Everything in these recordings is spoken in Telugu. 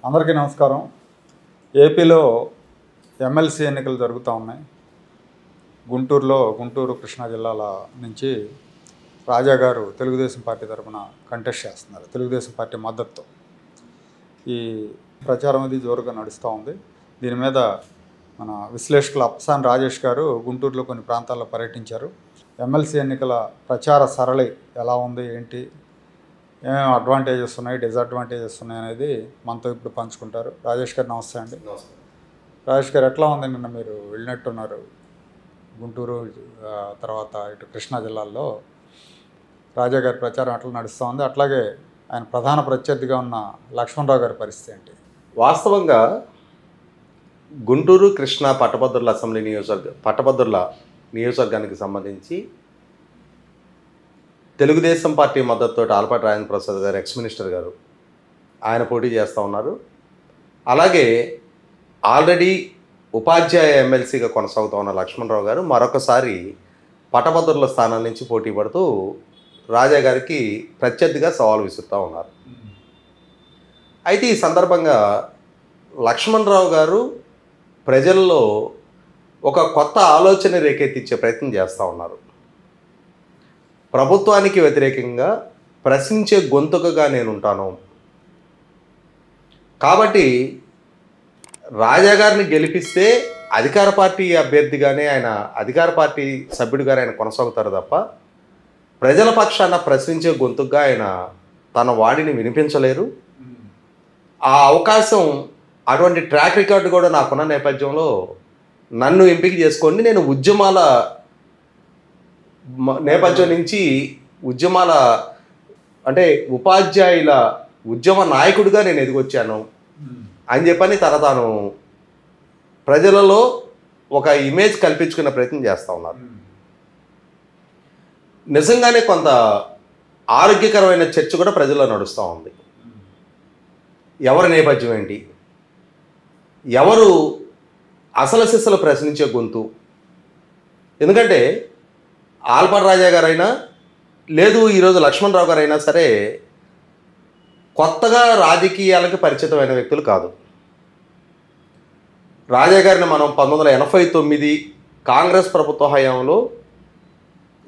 అందరికీ నమస్కారం. ఏపీలో ఎమ్మెల్సీ ఎన్నికలు జరుగుతూ ఉన్నాయి. గుంటూరు కృష్ణా జిల్లాల నుంచి రాజా గారు తెలుగుదేశం పార్టీ తరఫున కంటెస్ట్ చేస్తున్నారు. తెలుగుదేశం పార్టీ మద్దతుతో ఈ ప్రచారం అది జోరుగా నడుస్తూ ఉంది. దీని మీద మన విశ్లేషకులు అప్సాన్ రాజేష్ గారు గుంటూరులో కొన్ని ప్రాంతాల్లో పర్యటించారు. ఎమ్మెల్సీ ఎన్నికల ప్రచార సరళి ఎలా ఉంది, ఏంటి, ఏమేమి అడ్వాంటేజెస్ ఉన్నాయి, డిసడ్వాంటేజెస్ ఉన్నాయి అనేది మనతో ఇప్పుడు పంచుకుంటారు. రాజేష్ గారు నమస్తే అండి. రాజేష్ గారు, ఎట్లా ఉంది? నిన్న మీరు వెళ్ళినట్టున్నారు గుంటూరు తర్వాత ఇటు కృష్ణా జిల్లాల్లో రాజా గారి ప్రచారం ఎట్లా నడుస్తూ ఉంది, అట్లాగే ఆయన ప్రధాన ప్రత్యర్థిగా ఉన్న లక్ష్మణరావు గారి పరిస్థితి ఏంటి? వాస్తవంగా గుంటూరు కృష్ణా పట్టభద్రుల నియోజకవర్గానికి సంబంధించి తెలుగుదేశం పార్టీ మద్దతుతో ఆలపాటి రాజేంద్ర ప్రసాద్ గారు, ఎక్స్ మినిస్టర్ గారు, ఆయన పోటీ చేస్తూ ఉన్నారు. అలాగే ఆల్రెడీ ఉపాధ్యాయ ఎమ్మెల్సీగా కొనసాగుతూ ఉన్న లక్ష్మణరావు గారు మరొకసారి పట్టభద్రుల స్థానం నుంచి పోటీ పడుతూ రాజా గారికి ప్రత్యర్థిగా సవాల్ విసురుతూ ఉన్నారు. అయితే ఈ సందర్భంగా లక్ష్మణరావు గారు ప్రజల్లో ఒక కొత్త ఆలోచన రేకెత్తించే ప్రయత్నం చేస్తూ ఉన్నారు. ప్రభుత్వానికి వ్యతిరేకంగా ప్రశ్నించే గొంతుకగా నేను ఉంటాను, కాబట్టి రాజా గారిని గెలిపిస్తే అధికార పార్టీ అభ్యర్థిగానే ఆయన, అధికార పార్టీ సభ్యుడిగానే ఆయన కొనసాగుతారు తప్ప ప్రజల పక్షాన ప్రశ్నించే గొంతుగా ఆయన తన వాడిని వినిపించలేరు. ఆ అవకాశం, అటువంటి ట్రాక్ రికార్డు కూడా నాకున్న నేపథ్యంలో నన్ను ఎంపిక చేసుకోండి, నేను ఉద్యమాల నేపథ్యం నుంచి అంటే ఉపాధ్యాయుల ఉద్యమ నాయకుడిగా నేను ఎదిగొచ్చాను అని చెప్పని తాను ప్రజలలో ఒక ఇమేజ్ కల్పించుకునే ప్రయత్నం చేస్తూ ఉన్నారు. నిజంగానే కొంత ఆరోగ్యకరమైన చర్చ కూడా ప్రజల్లో నడుస్తూ ఉంది. ఎవరి నేపథ్యం ఏంటి, ఎవరు అసలు సిసలు ప్రశ్నించే గొంతు? ఎందుకంటే ఆలపాటి రాజా గారైనా లేదు, ఈరోజు లక్ష్మణరావు గారైనా సరే కొత్తగా రాజకీయాలకి పరిచితమైన వ్యక్తులు కాదు. రాజా గారిని మనం 1989 కాంగ్రెస్ ప్రభుత్వ హయాంలో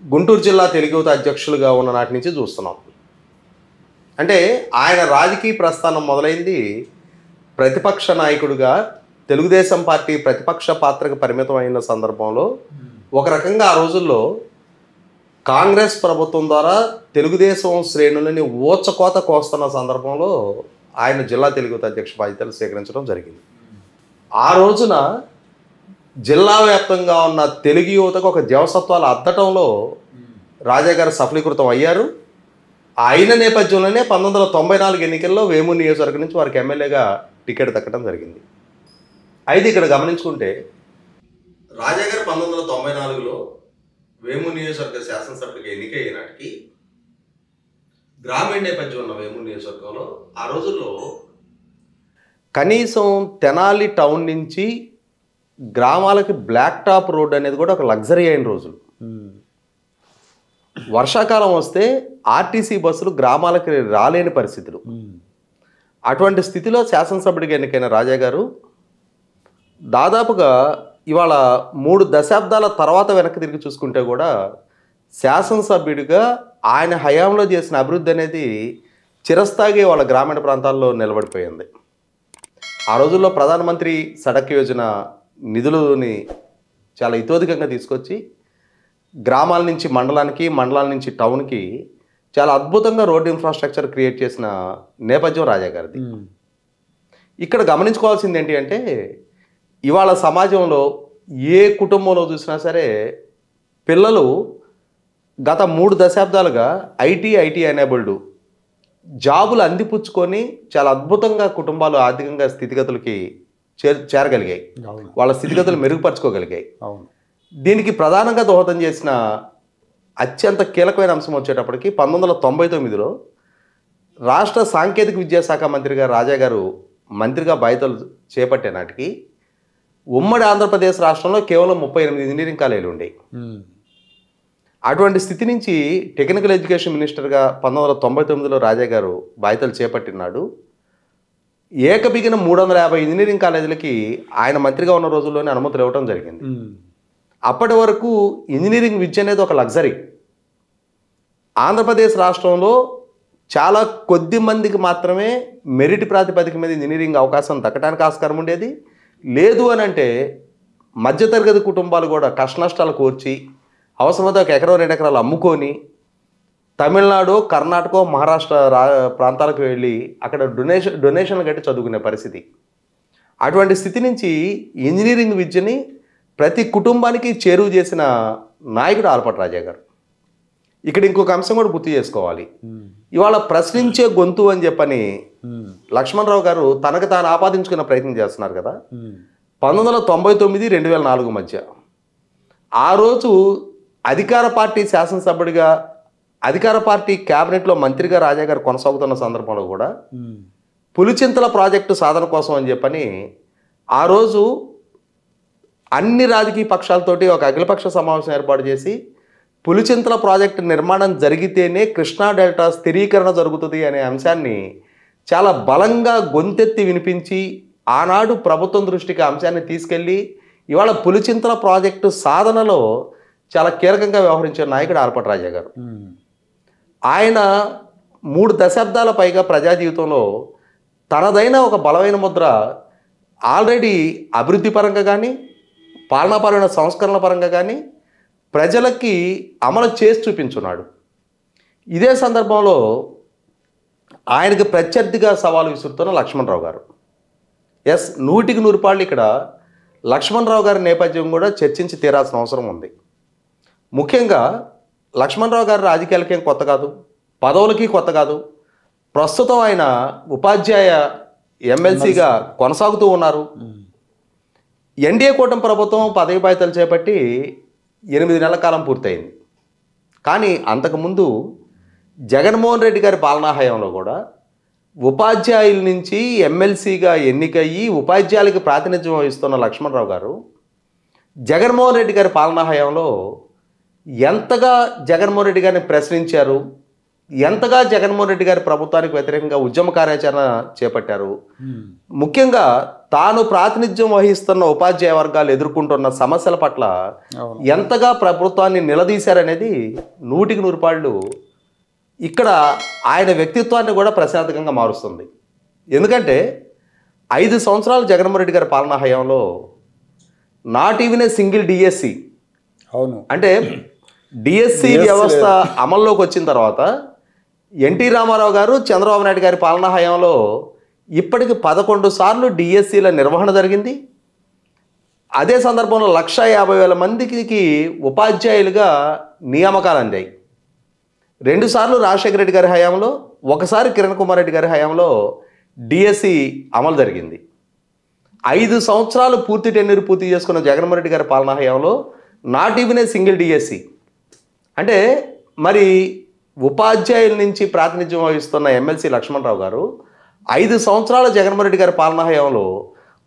గుంటూరు జిల్లా తెలుగు యువత అధ్యక్షులుగా ఉన్న నాటి నుంచి చూస్తున్నాం. అంటే ఆయన రాజకీయ ప్రస్థానం మొదలైంది ప్రతిపక్ష నాయకుడిగా, తెలుగుదేశం పార్టీ ప్రతిపక్ష పాత్రకు పరిమితం అయిన సందర్భంలో ఒక రకంగా ఆ రోజుల్లో కాంగ్రెస్ ప్రభుత్వం ద్వారా తెలుగుదేశం శ్రేణులని ఊచకోత కోస్తున్న సందర్భంలో ఆయన జిల్లా తెలుగు యువత అధ్యక్ష బాధ్యతలు స్వీకరించడం జరిగింది. ఆ రోజున జిల్లా వ్యాప్తంగా ఉన్న తెలుగు యువతకు ఒక జవసత్వాలు అద్దటంలో రాజా గారు సఫలీకృతం అయ్యారు. అయిన నేపథ్యంలోనే 1994 ఎన్నికల్లో వేమూరు నియోజకవర్గం నుంచి వారికి ఎమ్మెల్యేగా టికెట్ దక్కడం జరిగింది. అయితే ఇక్కడ గమనించుకుంటే రాజా గారు 1994లో వేమూరు నియోజకవర్గ శాసనసభ్యుడిగా ఎన్నికయ్యే నాటికి గ్రామీణ నేపథ్యం ఉన్న వేమూరు నియోజకవర్గంలో ఆ రోజుల్లో కనీసం తెనాలి టౌన్ నుంచి గ్రామాలకి బ్లాక్ టాప్ రోడ్ అనేది కూడా ఒక లగ్జరీ అయిన రోజులు. వర్షాకాలం వస్తే ఆర్టీసీ బస్సులు గ్రామాలకి రాలేని పరిస్థితులు. అటువంటి స్థితిలో శాసనసభ్యుడిగా ఎన్నికైన రాజా గారు దాదాపుగా ఇవాళ 3 దశాబ్దాల తర్వాత వెనక్కి తిరిగి చూసుకుంటే కూడా శాసనసభ్యుడిగా ఆయన హయాంలో చేసిన అభివృద్ధి అనేది చిరస్థాయి వాళ్ళ గ్రామీణ ప్రాంతాల్లో నిలబడిపోయింది. ఆ రోజుల్లో ప్రధానమంత్రి సడక్ యోజన నిధులని చాలా ఇతోధికంగా తీసుకొచ్చి గ్రామాల నుంచి మండలానికి, మండలాల నుంచి టౌన్కి చాలా అద్భుతంగా రోడ్డు ఇన్ఫ్రాస్ట్రక్చర్ క్రియేట్ చేసిన నేపథ్యం రాజా గారిది. ఇక్కడ గమనించుకోవాల్సింది ఏంటి అంటే, ఇవాళ సమాజంలో ఏ కుటుంబంలో చూసినా సరే పిల్లలు గత 3 దశాబ్దాలుగా ఐటీ ఎనేబుల్డ్ జాబులు అందిపుచ్చుకొని చాలా అద్భుతంగా కుటుంబాలు ఆర్థికంగా స్థితిగతులకి చేరగలిగాయి, వాళ్ళ స్థితిగతులు మెరుగుపరచుకోగలిగాయి. దీనికి ప్రధానంగా దోహదం చేసిన అత్యంత కీలకమైన అంశం వచ్చేటప్పటికి 1999లో రాష్ట్ర సాంకేతిక విద్యాశాఖ మంత్రిగా రాజా గారు మంత్రిగా బాధ్యతలు చేపట్టే నాటికి ఉమ్మడి ఆంధ్రప్రదేశ్ రాష్ట్రంలో కేవలం 38 ఇంజనీరింగ్ కాలేజీలు ఉండేవి. అటువంటి స్థితి నుంచి టెక్నికల్ ఎడ్యుకేషన్ మినిస్టర్గా 1999లో రాజా గారు బాధ్యతలు చేపట్టినాడు. ఏకబిగిన 350 ఇంజనీరింగ్ కాలేజీలకి ఆయన మంత్రిగా ఉన్న రోజుల్లోనే అనుమతులు ఇవ్వడం జరిగింది. అప్పటి వరకు ఇంజనీరింగ్ విద్య అనేది ఒక లగ్జరీ. ఆంధ్రప్రదేశ్ రాష్ట్రంలో చాలా కొద్ది మందికి మాత్రమే మెరిట్ ప్రాతిపదిక మీద ఇంజనీరింగ్ అవకాశం దక్కడానికి ఆస్కారం ఉండేది. లేదు అని అంటే మధ్యతరగతి కుటుంబాలు కూడా కష్టనష్టాలు కోర్చి అవసరమైతే 1 ఎకరం 2 ఎకరాలు అమ్ముకొని తమిళనాడు, కర్ణాటక, మహారాష్ట్ర ప్రాంతాలకు వెళ్ళి అక్కడ డొనేషన్లు కట్టి చదువుకునే పరిస్థితి. అటువంటి స్థితి నుంచి ఇంజనీరింగ్ విద్యని ప్రతి కుటుంబానికి చేరువ చేసిన నాయకుడు ఆలపాటి రాజా గారు. ఇక్కడ ఇంకొక అంశం కూడా గుర్తు చేసుకోవాలి. ఇవాళ ప్రశ్నించే గొంతు అని చెప్పని లక్ష్మణరావు గారు తనకు తాను ఆపాదించుకునే ప్రయత్నం చేస్తున్నారు కదా. 1999, 2004 మధ్య ఆ రోజు అధికార పార్టీ శాసనసభ్యుడిగా, అధికార పార్టీ క్యాబినెట్లో మంత్రిగా రాజా గారు కొనసాగుతున్న సందర్భంలో కూడా పులిచింతల ప్రాజెక్టు సాధన కోసం అని చెప్పని ఆ రోజు అన్ని రాజకీయ పక్షాలతోటి ఒక అఖిలపక్ష సమావేశం ఏర్పాటు చేసి పులిచింతల ప్రాజెక్టు నిర్మాణం జరిగితేనే కృష్ణా డెల్టా స్థిరీకరణ జరుగుతుంది అనే అంశాన్ని చాలా బలంగా గొంతెత్తి వినిపించి ఆనాడు ప్రభుత్వం దృష్టికి అంశాన్ని తీసుకెళ్ళి ఇవాళ పులిచింతల ప్రాజెక్టు సాధనలో చాలా కీలకంగా వ్యవహరించే నాయకుడు ఆలపాటి రాజా గారు. ఆయన 3 దశాబ్దాల పైగా ప్రజా జీవితంలో తనదైన ఒక బలమైన ముద్ర ఆల్రెడీ అభివృద్ధి పరంగా కానీ, పాలనాపరమైన సంస్కరణల పరంగా కానీ ప్రజలకి అమలు చేసి చూపించున్నాడు. ఇదే సందర్భంలో ఆయనకు ప్రత్యర్థిగా సవాలు విసురుతున్న లక్ష్మణరావు గారు. 100కి 100 పాళ్ళు ఇక్కడ లక్ష్మణరావు గారి నేపథ్యం కూడా చర్చించి తీరాల్సిన అవసరం ఉంది. ముఖ్యంగా లక్ష్మణరావు గారి రాజకీయాలకి ఏం కొత్త కాదు, పదవులకి కొత్త కాదు. ప్రస్తుతం ఆయన ఉపాధ్యాయ ఎమ్మెల్సీగా కొనసాగుతూ ఉన్నారు. ఎన్డీఏ కూటమి ప్రభుత్వం పదవి బాధ్యతలు చేపట్టి 8 నెలల కాలం పూర్తయింది. కానీ అంతకుముందు జగన్మోహన్ రెడ్డి గారి పాలనా హయాంలో కూడా ఉపాధ్యాయుల నుంచి ఎమ్మెల్సీగా ఎన్నికయ్యి ఉపాధ్యాయులకి ప్రాతినిధ్యం వహిస్తున్న లక్ష్మణరావు గారు జగన్మోహన్ రెడ్డి గారి పాలనా హయాంలో ఎంతగా జగన్మోహన్ రెడ్డి గారిని ప్రశ్నించారు, ఎంతగా జగన్మోహన్ రెడ్డి గారి ప్రభుత్వానికి వ్యతిరేకంగా ఉద్యమ కార్యాచరణ చేపట్టారు. ముఖ్యంగా తాను ప్రాతినిధ్యం వహిస్తున్న ఉపాధ్యాయ వర్గాలు ఎదుర్కొంటున్న సమస్యల పట్ల ఎంతగా ప్రభుత్వాన్ని నిలదీశారనేది 100కి 100 పాళ్ళు ఇక్కడ ఆయన వ్యక్తిత్వాన్ని కూడా ప్రశాంతంగా మారుస్తుంది. ఎందుకంటే 5 సంవత్సరాలు జగన్మోహన్ రెడ్డి గారి పాలనా హయాంలో not even a single DSC, అవును, అంటే డిఎస్సి వ్యవస్థ అమల్లోకి వచ్చిన తర్వాత ఎన్టీ రామారావు గారు, చంద్రబాబు నాయుడు గారి పాలనా హయాంలో ఇప్పటికి 11 సార్లు డిఎస్సిల నిర్వహణ జరిగింది. అదే సందర్భంలో 150,000 మందికి ఉపాధ్యాయులుగా నియామకాలు అందాయి. 2 సార్లు రాజశేఖర రెడ్డి గారి హయాంలో, 1 సారి కిరణ్ కుమార్ రెడ్డి గారి హయాంలో డిఎస్సి అమలు జరిగింది. 5 సంవత్సరాలు పూర్తి టెన్యూర్ పూర్తి చేసుకున్న జగన్మోహన్ రెడ్డి గారి పాలనా హయాంలో not even a single DSC. అంటే మరి ఉపాధ్యాయుల నుంచి ప్రాతినిధ్యం వహిస్తున్న ఎమ్మెల్సీ లక్ష్మణరావు గారు 5 సంవత్సరాల జగన్మోహన్ రెడ్డి గారి పాలనా హయాంలో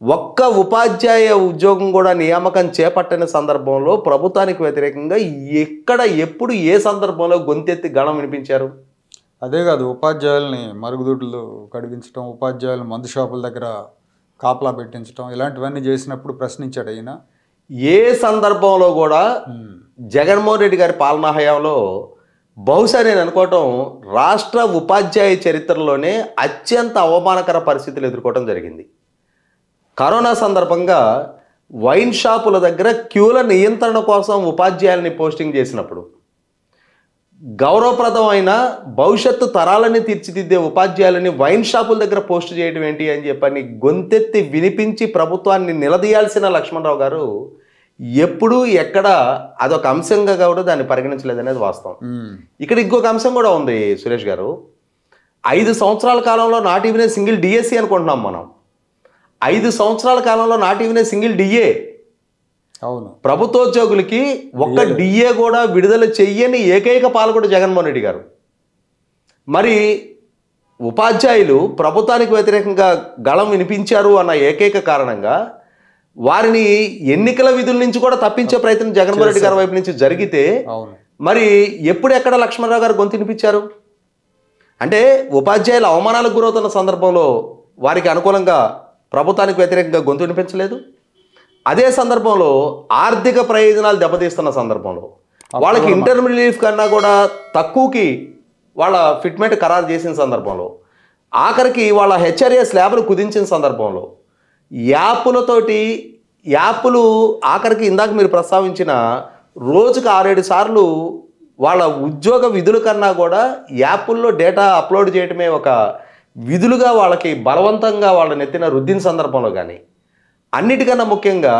ఒక్క ఉపాధ్యాయ ఉద్యోగం కూడా నియామకం చేపట్టిన సందర్భంలో ప్రభుత్వానికి వ్యతిరేకంగా ఎక్కడ, ఎప్పుడు, ఏ సందర్భంలో గొంతెత్తి గళం వినిపించారు? అదే కాదు, ఉపాధ్యాయుల్ని మరుగుదొడ్లు కడిగించడం, ఉపాధ్యాయులు మందు షాపుల దగ్గర కాపలా పెట్టించడం, ఇలాంటివన్నీ చేసినప్పుడు ప్రశ్నించాడు ఆయన. ఏ సందర్భంలో కూడా జగన్మోహన్ రెడ్డి గారి పాలనా హయాంలో బహుశా నేను అనుకోవటం రాష్ట్ర ఉపాధ్యాయ చరిత్రలోనే అత్యంత అవమానకర పరిస్థితులు ఎదుర్కోవడం జరిగింది. కరోనా సందర్భంగా వైన్ షాపుల దగ్గర క్యూల నియంత్రణ కోసం ఉపాధ్యాయుల్ని పోస్టింగ్ చేసినప్పుడు గౌరవప్రదమైన భవిష్యత్తు తరాలని తీర్చిదిద్దే ఉపాధ్యాయులని వైన్ షాపుల దగ్గర పోస్ట్ చేయడం ఏంటి అని చెప్పని గొంతెత్తి వినిపించి ప్రభుత్వాన్ని నిలదీయాల్సిన లక్ష్మణరావు గారు ఎప్పుడు ఎక్కడ అదొక అంశంగా కూడా దాన్ని పరిగణించలేదనేది వాస్తవం. ఇక్కడ ఇంకొక అంశం కూడా ఉంది సురేష్ గారు. 5 సంవత్సరాల కాలంలో not even a single DSC అనుకుంటున్నాం మనం. 5 సంవత్సరాల కాలంలో not even a single DA, అవును, ప్రభుత్వోద్యోగులకి ఒక్క డిఏ కూడా విడుదల చెయ్యని ఏకైక పాలకుడు జగన్మోహన్ రెడ్డి గారు. మరి ఉపాధ్యాయులు ప్రభుత్వానికి వ్యతిరేకంగా గళం వినిపించారు అన్న ఏకైక కారణంగా వారిని ఎన్నికల విధుల నుంచి కూడా తప్పించే ప్రయత్నం జగన్మోహన్ రెడ్డి గారి వైపు నుంచి జరిగితే మరి ఎప్పుడు ఎక్కడ లక్ష్మణరావు గారు గొంతు వినిపించారు? అంటే ఉపాధ్యాయులు అవమానాలకు గురవుతున్న సందర్భంలో వారికి అనుకూలంగా ప్రభుత్వానికి వ్యతిరేకంగా గొంతు వినిపించలేదు. అదే సందర్భంలో ఆర్థిక ప్రయోజనాలు దెబ్బతీస్తున్న సందర్భంలో వాళ్ళకి ఇంటర్మ్ రిలీఫ్ కన్నా కూడా తక్కువకి వాళ్ళ ఫిట్మెంట్ ఖరారు చేసిన సందర్భంలో, ఆఖరికి వాళ్ళ హెచ్ఆర్ఏ స్లాబ్ను కుదించిన సందర్భంలో, యాప్లు ఆఖరికి ఇందాక మీరు ప్రస్తావించిన రోజుకు 6-7 సార్లు వాళ్ళ ఉద్యోగ విధుల కన్నా కూడా యాప్ల్లో డేటా అప్లోడ్ చేయడమే ఒక విధులుగా వాళ్ళకి బలవంతంగా వాళ్ళ నెత్తిన రుద్దిన సందర్భంలో కానీ, అన్నిటికన్నా ముఖ్యంగా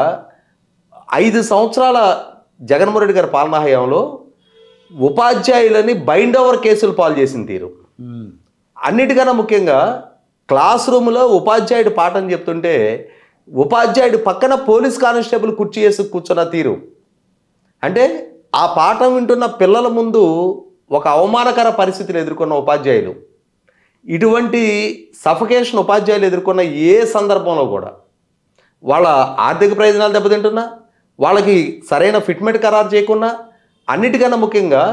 5 సంవత్సరాల జగన్మోహన్ రెడ్డి గారి పాలనా హయాంలో ఉపాధ్యాయులని బైండ్ ఓవర్ కేసులు పాలు చేసిన తీరు, అన్నిటికన్నా ముఖ్యంగా క్లాస్ రూమ్లో ఉపాధ్యాయుడు పాఠం చెప్తుంటే ఉపాధ్యాయుడు పక్కన పోలీస్ కానిస్టేబుల్ కుర్చీ వేసి కూర్చున్న తీరు, అంటే ఆ పాఠం వింటున్న పిల్లల ముందు ఒక అవమానకర పరిస్థితులు ఎదుర్కొన్న ఉపాధ్యాయులు, ఇటువంటి సఫకేషన్ ఉపాధ్యాయులు ఎదుర్కొన్న ఏ సందర్భంలో కూడా వాళ్ళ ఆర్థిక ప్రయోజనాలు దెబ్బతింటున్నా, వాళ్ళకి సరైన ఫిట్మెంట్ ఖరారు చేయకున్నా, అన్నిటికన్నా ముఖ్యంగా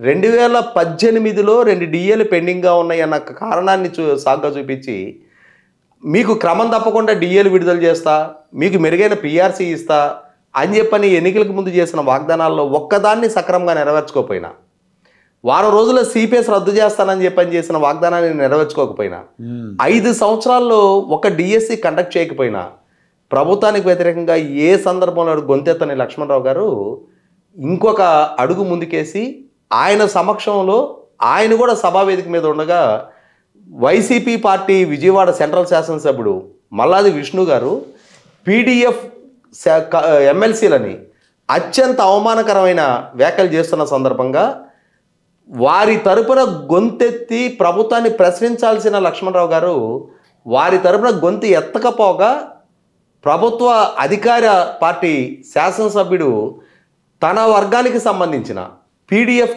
2018లో 2 డిఏలు పెండింగ్గా ఉన్నాయన్న కారణాన్ని సాగ్గా చూపించి మీకు క్రమం తప్పకుండా డిఏలు విడుదల చేస్తా, మీకు మెరుగైన పిఆర్సీ ఇస్తా అని చెప్పని ఎన్నికలకు ముందు చేసిన వాగ్దానాల్లో ఒక్కదాన్ని సక్రమంగా నెరవేర్చుకోకపోయినా, వారం రోజుల సిపిఎస్ రద్దు చేస్తానని చెప్పని చేసిన వాగ్దానాన్ని నెరవేర్చుకోకపోయినా, 5 సంవత్సరాల్లో ఒక డిఎస్సి కండక్ట్ చేయకపోయినా, ప్రభుత్వానికి వ్యతిరేకంగా ఏ సందర్భంలో గొంతెత్తని లక్ష్మణరావు గారు ఇంకొక అడుగు ముందుకేసి ఆయన సమక్షంలో ఆయన కూడా సభావేదిక మీద ఉండగా వైసీపీ పార్టీ విజయవాడ సెంట్రల్ శాసనసభ్యుడు మల్లాది విష్ణు గారు పీడీఎఫ్ ఎమ్మెల్సీలని అత్యంత అవమానకరమైన వ్యాఖ్యలు చేస్తున్న సందర్భంగా వారి తరపున గొంతెత్తి ప్రభుత్వాన్ని ప్రశ్నించాల్సిన లక్ష్మణరావు గారు వారి తరపున గొంతు ఎత్తకపోగా ప్రభుత్వ అధికార పార్టీ శాసనసభ్యుడు తన వర్గానికి సంబంధించిన పీడీఎఫ్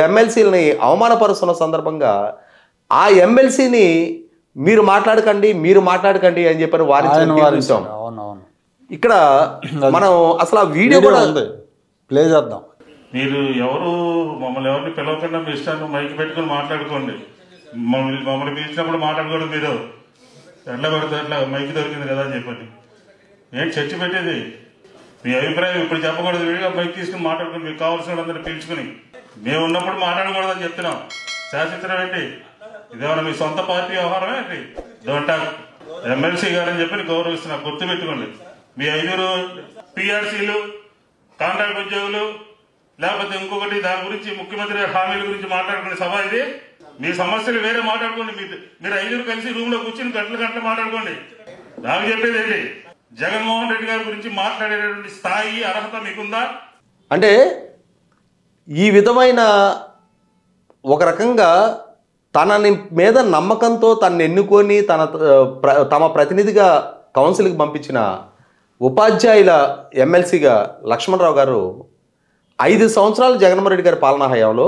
ఎమ్మెల్సీలని అవమానపరుస్తున్న సందర్భంగా ఆ ఎమ్మెల్సీని మీరు మాట్లాడకండి అని చెప్పని వారించాం. ఇక్కడ మనం అసలు ఆ వీడియో కూడా ప్లే చేద్దాం. మీరు మమ్మల్ని ఎవరిని పిలవకుండా మీ ఇష్టాన్ని మైక్ పెట్టుకుని మాట్లాడుకోండి. మమ్మల్ని పిలిచినప్పుడు మాట్లాడుకోండి. మీరు ఎట్లా పడితే అట్లా మైక్ దొరికింది కదా అని చెప్పండి. ఏంటి చర్చ పెట్టేది? మీ అభిప్రాయం ఇప్పుడు చెప్పకూడదు. వీడిగా మైక్ తీసుకుని మాట్లాడుకుని మీకు కావాల్సిన వాళ్ళందరినీ పిలుచుకుని మేము ఉన్నప్పుడు మాట్లాడకూడదని చెప్తున్నాం. శాసించడం ఏంటి? ఇదేమన్నా మీ సొంత పార్టీ వ్యవహారం ఏంటి? Don't talk. ఎమ్మెల్సీ గారని చెప్పి గౌరవిస్తున్నా, గుర్తుపెట్టుకోండి. మీ 5 పిఆర్సీలు, కాంట్రాక్ట్ ఉద్యోగులు, లేకపోతే ఇంకొకటి దాని గురించి ముఖ్యమంత్రి హామీల గురించి మాట్లాడుకునే సభ ఇది. మీ సమస్యలు వేరే మాట్లాడుకోండి. మీరు 5 కలిసి రూమ్ లో కూర్చుని గంటలు మాట్లాడుకోండి. నాకు చెప్పేది ఏంటి? జగన్మోహన్ రెడ్డి గారి గురించి మాట్లాడేటువంటి స్థాయి అర్హత మీకుందా? అంటే ఈ విధమైన ఒక రకంగా తనని మీద నమ్మకంతో తనని ఎన్నుకొని తమ ప్రతినిధిగా కౌన్సిల్కి పంపించిన ఉపాధ్యాయుల ఎమ్మెల్సీగా లక్ష్మణరావు గారు 5 సంవత్సరాలు జగన్మోహన్ రెడ్డి గారి పాలనా హయాంలో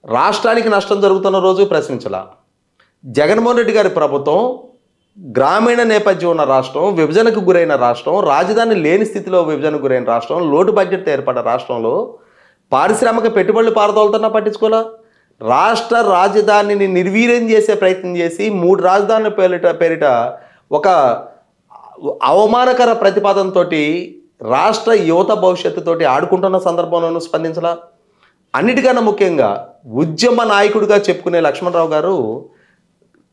రాష్ట్రానికి నష్టం జరుగుతున్న రోజు ప్రశ్నించాల. జగన్మోహన్ రెడ్డి గారి ప్రభుత్వం గ్రామీణ నేపథ్యం ఉన్న రాష్ట్రం, విభజనకు గురైన రాష్ట్రం, రాజధాని లేని స్థితిలో విభజనకు గురైన రాష్ట్రం, లోటు బడ్జెట్ ఏర్పడ్డ రాష్ట్రంలో పారిశ్రామిక పెట్టుబడులు పారదోలుతున్నా పట్టించుకోవాలా. రాష్ట్ర రాజధానిని నిర్వీర్యం చేసే ప్రయత్నం చేసి 3 రాజధానుల పేరిట ఒక అవమానకర ప్రతిపాదనతో రాష్ట్ర యువత భవిష్యత్తుతోటి ఆడుకుంటున్న సందర్భంలోనూ స్పందించాల. అన్నిటికన్నా ముఖ్యంగా ఉద్యమ నాయకుడిగా చెప్పుకునే లక్ష్మణరావు గారు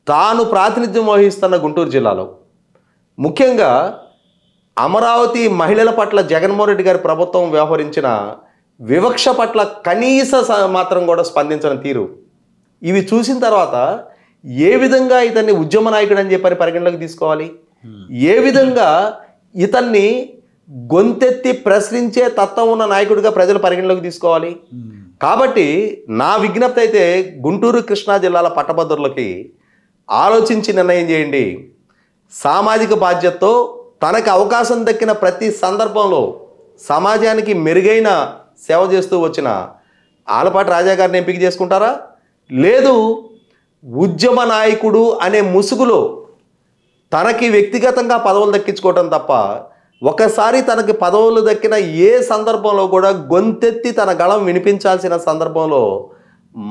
తాను ప్రాతినిధ్యం వహిస్తున్న గుంటూరు జిల్లాలో ముఖ్యంగా అమరావతి మహిళల పట్ల జగన్మోహన్ రెడ్డి గారి ప్రభుత్వం వ్యవహరించిన వివక్ష పట్ల కనీస మాత్రం కూడా స్పందించిన తీరు, ఇవి చూసిన తర్వాత ఏ విధంగా ఇతన్ని ఉద్యమ నాయకుడు అని చెప్పని పరిగణలోకి తీసుకోవాలి? ఏ విధంగా ఇతన్ని గొంతెత్తి ప్రశ్నించే తత్వం ఉన్న నాయకుడిగా ప్రజలు పరిగణలోకి తీసుకోవాలి? కాబట్టి నా విజ్ఞప్తి అయితే గుంటూరు కృష్ణా జిల్లాల పట్టభద్రులకి ఆలోచించి నిర్ణయం చేయండి. సామాజిక బాధ్యతతో తనకు అవకాశం దక్కిన ప్రతి సందర్భంలో సమాజానికి మెరుగైన సేవ చేస్తూ వచ్చిన ఆలపాటి రాజా గారిని ఎంపిక చేసుకుంటారా? లేదు ఉద్యమ నాయకుడు అనే ముసుగులో తనకి వ్యక్తిగతంగా పదవులు దక్కించుకోవటం తప్ప ఒకసారి తనకి పదవులు దక్కిన ఏ సందర్భంలో కూడా గొంతెత్తి తన గళం వినిపించాల్సిన సందర్భంలో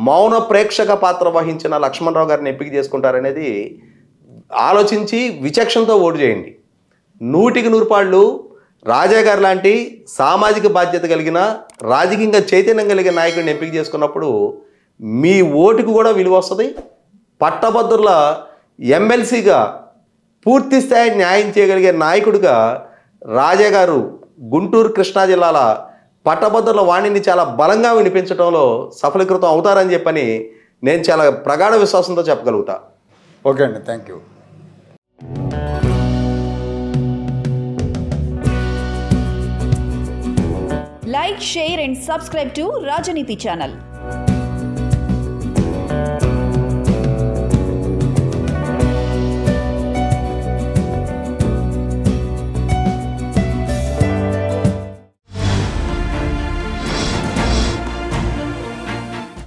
మౌన ప్రేక్షక పాత్ర వహించిన లక్ష్మణరావు గారిని ఎంపిక చేసుకుంటారనేది ఆలోచించి విచక్షణతో ఓటు చేయండి. 100కి 100 పాళ్ళు రాజా గారు లాంటి సామాజిక బాధ్యత కలిగిన రాజకీయంగా చైతన్యం కలిగిన నాయకుడిని ఎంపిక చేసుకున్నప్పుడు మీ ఓటుకు కూడా విలువ వస్తుంది. పట్టభద్రుల ఎమ్మెల్సీగా పూర్తి స్థాయి న్యాయం చేయగలిగే నాయకుడిగా రాజా గారు గుంటూరు కృష్ణా జిల్లాల పట్టభద్రుల వాణిని చాలా బలంగా వినిపించడంలో సఫలీకృతం అవుతారని చెప్పని నేను చాలా ప్రగాఢ విశ్వాసంతో చెప్పగలుగుతా. ఓకే అండి, thank you. Like, share and subscribe to Rajaniti channel.